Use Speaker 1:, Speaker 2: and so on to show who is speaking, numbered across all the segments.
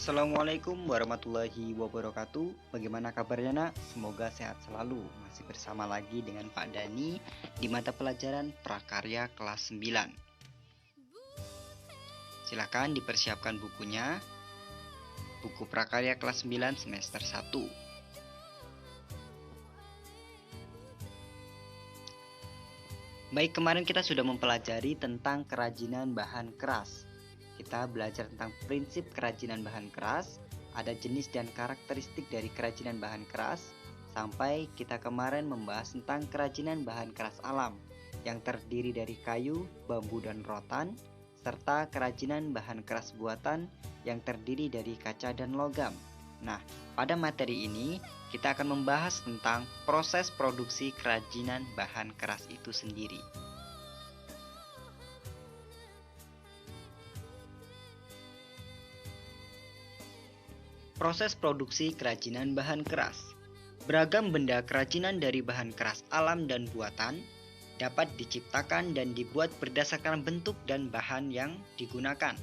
Speaker 1: Assalamualaikum warahmatullahi wabarakatuh. Bagaimana kabarnya nak? Semoga sehat selalu. Masih bersama lagi dengan Pak Dani di mata pelajaran Prakarya kelas 9. Silakan dipersiapkan bukunya. Buku Prakarya kelas 9 semester 1. Baik, kemarin kita sudah mempelajari tentang kerajinan bahan keras. Kita belajar tentang prinsip kerajinan bahan keras, ada jenis dan karakteristik dari kerajinan bahan keras, sampai kita kemarin membahas tentang kerajinan bahan keras alam yang terdiri dari kayu, bambu, dan rotan, serta kerajinan bahan keras buatan yang terdiri dari kaca dan logam. Nah, pada materi ini kita akan membahas tentang proses produksi kerajinan bahan keras itu sendiri. Proses produksi kerajinan bahan keras. Beragam benda kerajinan dari bahan keras alam dan buatan dapat diciptakan dan dibuat berdasarkan bentuk dan bahan yang digunakan.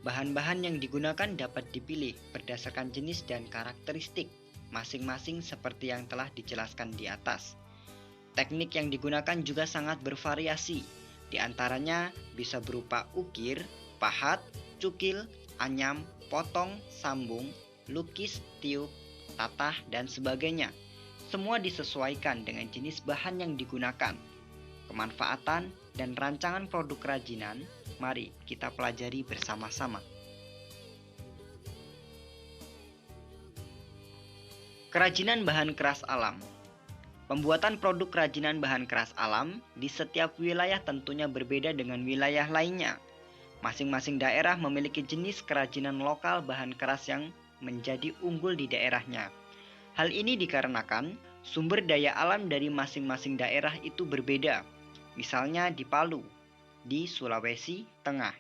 Speaker 1: Bahan-bahan yang digunakan dapat dipilih berdasarkan jenis dan karakteristik masing-masing seperti yang telah dijelaskan di atas. Teknik yang digunakan juga sangat bervariasi. Di antaranya bisa berupa ukir, pahat, cukil, anyam, potong, sambung, lukis, tiup, tatah, dan sebagainya. Semua disesuaikan dengan jenis bahan yang digunakan, kemanfaatan, dan rancangan produk kerajinan. Mari kita pelajari bersama-sama. Kerajinan bahan keras alam. Pembuatan produk kerajinan bahan keras alam di setiap wilayah tentunya berbeda dengan wilayah lainnya. Masing-masing daerah memiliki jenis kerajinan lokal bahan keras yang menjadi unggul di daerahnya. Hal ini dikarenakan sumber daya alam dari masing-masing daerah itu berbeda. Misalnya di Palu, di Sulawesi Tengah.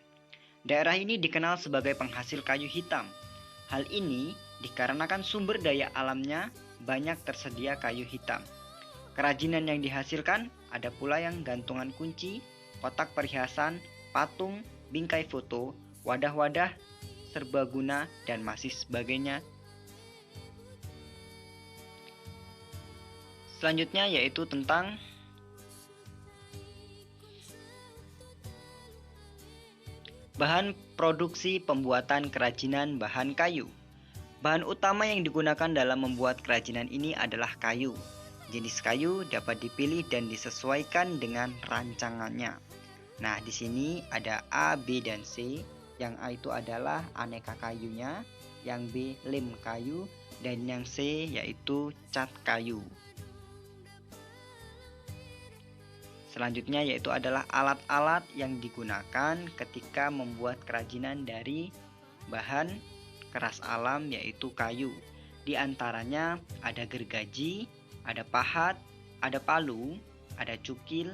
Speaker 1: Daerah ini dikenal sebagai penghasil kayu hitam. Hal ini dikarenakan sumber daya alamnya banyak tersedia kayu hitam. Kerajinan yang dihasilkan ada pula yang gantungan kunci, kotak perhiasan, patung, bingkai foto, wadah-wadah serbaguna, dan masih sebagainya. Selanjutnya yaitu tentang bahan produksi pembuatan kerajinan bahan kayu. Bahan utama yang digunakan dalam membuat kerajinan ini adalah kayu. Jenis kayu dapat dipilih dan disesuaikan dengan rancangannya. Nah, di sini ada A, B, dan C. Yang A itu adalah aneka kayunya, yang B lem kayu, dan yang C yaitu cat kayu. Selanjutnya yaitu adalah alat-alat yang digunakan ketika membuat kerajinan dari bahan keras alam yaitu kayu. Di antaranya ada gergaji, ada pahat, ada palu, ada cukil,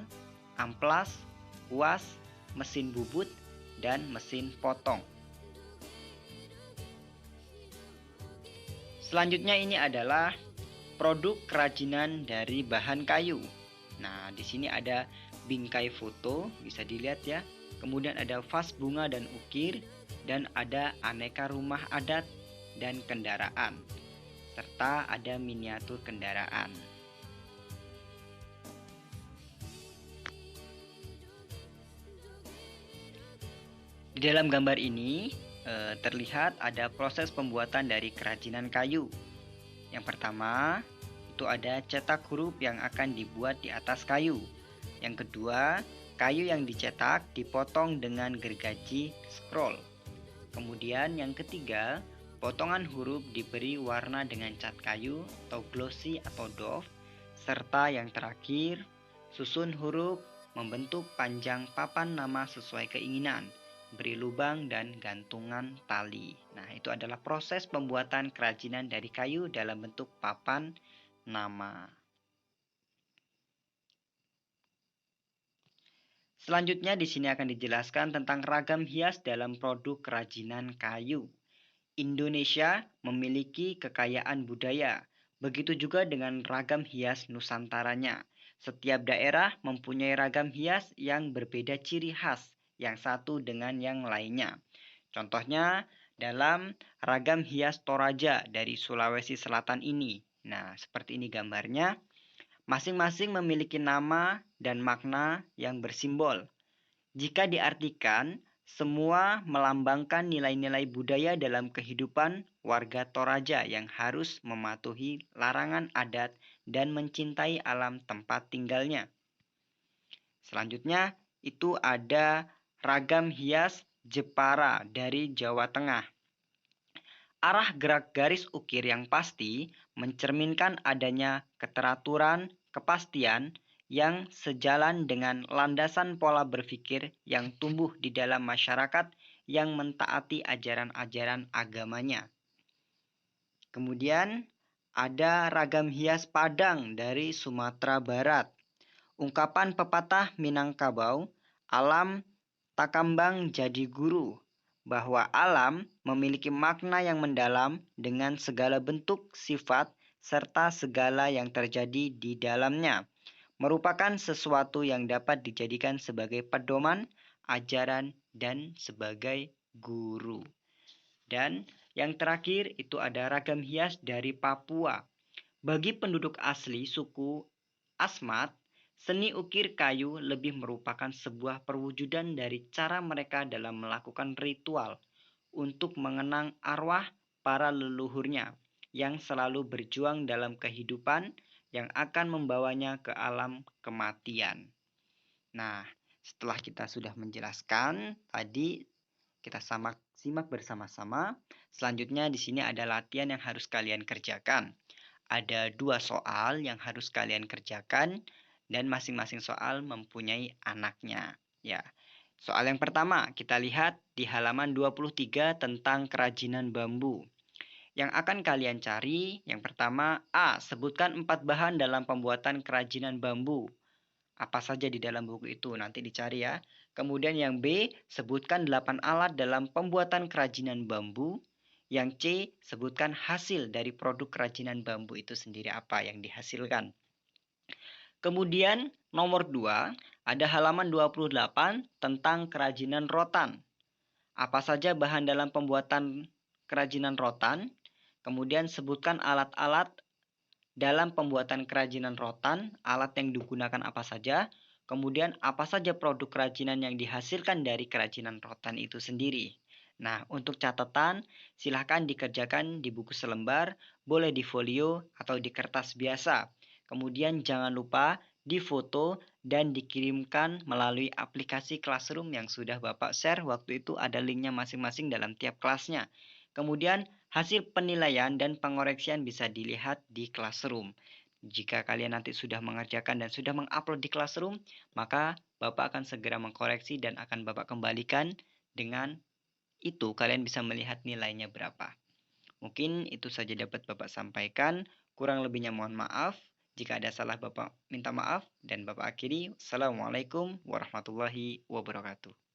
Speaker 1: amplas, kuas, mesin bubut, dan mesin potong. Selanjutnya ini adalah produk kerajinan dari bahan kayu. Nah, di sini ada bingkai foto, bisa dilihat ya. Kemudian ada vas bunga dan ukir, dan ada aneka rumah adat dan kendaraan, serta ada miniatur kendaraan. Di dalam gambar ini terlihat ada proses pembuatan dari kerajinan kayu. Yang pertama, itu ada cetak huruf yang akan dibuat di atas kayu. Yang kedua, kayu yang dicetak dipotong dengan gergaji scroll. Kemudian yang ketiga, potongan huruf diberi warna dengan cat kayu atau glossy atau doff. Serta yang terakhir, susun huruf membentuk panjang papan nama sesuai keinginan, beri lubang dan gantungan tali. Nah, itu adalah proses pembuatan kerajinan dari kayu dalam bentuk papan nama. Selanjutnya di sini akan dijelaskan tentang ragam hias dalam produk kerajinan kayu. Indonesia memiliki kekayaan budaya, begitu juga dengan ragam hias nusantaranya. Setiap daerah mempunyai ragam hias yang berbeda ciri khas yang satu dengan yang lainnya. Contohnya, dalam ragam hias Toraja dari Sulawesi Selatan ini. Nah, seperti ini gambarnya. Masing-masing memiliki nama dan makna yang bersimbol. Jika diartikan, semua melambangkan nilai-nilai budaya dalam kehidupan warga Toraja yang harus mematuhi larangan adat dan mencintai alam tempat tinggalnya. Selanjutnya, itu ada ragam hias Jepara dari Jawa Tengah. Arah gerak garis ukir yang pasti mencerminkan adanya keteraturan, kepastian yang sejalan dengan landasan pola berpikir yang tumbuh di dalam masyarakat yang mentaati ajaran-ajaran agamanya. Kemudian ada ragam hias Padang dari Sumatera Barat. Ungkapan pepatah Minangkabau, alam takambang jadi guru, bahwa alam memiliki makna yang mendalam dengan segala bentuk, sifat, serta segala yang terjadi di dalamnya, merupakan sesuatu yang dapat dijadikan sebagai pedoman, ajaran, dan sebagai guru. Dan yang terakhir itu ada ragam hias dari Papua. Bagi penduduk asli suku Asmat, seni ukir kayu lebih merupakan sebuah perwujudan dari cara mereka dalam melakukan ritual untuk mengenang arwah para leluhurnya yang selalu berjuang dalam kehidupan yang akan membawanya ke alam kematian. Nah, setelah kita sudah menjelaskan tadi, kita simak bersama-sama. Selanjutnya di sini ada latihan yang harus kalian kerjakan. Ada 2 soal yang harus kalian kerjakan dan masing-masing soal mempunyai anaknya. Ya. Soal yang pertama, kita lihat di halaman 23 tentang kerajinan bambu. Yang akan kalian cari, yang pertama, A. Sebutkan 4 bahan dalam pembuatan kerajinan bambu. Apa saja di dalam buku itu, nanti dicari ya. Kemudian yang B, sebutkan 8 alat dalam pembuatan kerajinan bambu. Yang C, sebutkan hasil dari produk kerajinan bambu itu sendiri apa yang dihasilkan. Kemudian nomor 2, ada halaman 28 tentang kerajinan rotan. Apa saja bahan dalam pembuatan kerajinan rotan? Kemudian sebutkan alat-alat dalam pembuatan kerajinan rotan, alat yang digunakan apa saja? Kemudian apa saja produk kerajinan yang dihasilkan dari kerajinan rotan itu sendiri? Nah, untuk catatan, silahkan dikerjakan di buku selembar, boleh di folio atau di kertas biasa. Kemudian jangan lupa difoto dan dikirimkan melalui aplikasi Classroom yang sudah Bapak share. Waktu itu ada linknya masing-masing dalam tiap kelasnya. Kemudian hasil penilaian dan pengoreksian bisa dilihat di Classroom. Jika kalian nanti sudah mengerjakan dan sudah mengupload di Classroom, maka Bapak akan segera mengkoreksi dan akan Bapak kembalikan. Dengan itu kalian bisa melihat nilainya berapa. Mungkin itu saja dapat Bapak sampaikan. Kurang lebihnya mohon maaf. Jika ada salah Bapak minta maaf dan Bapak akhiri. Assalamualaikum warahmatullahi wabarakatuh.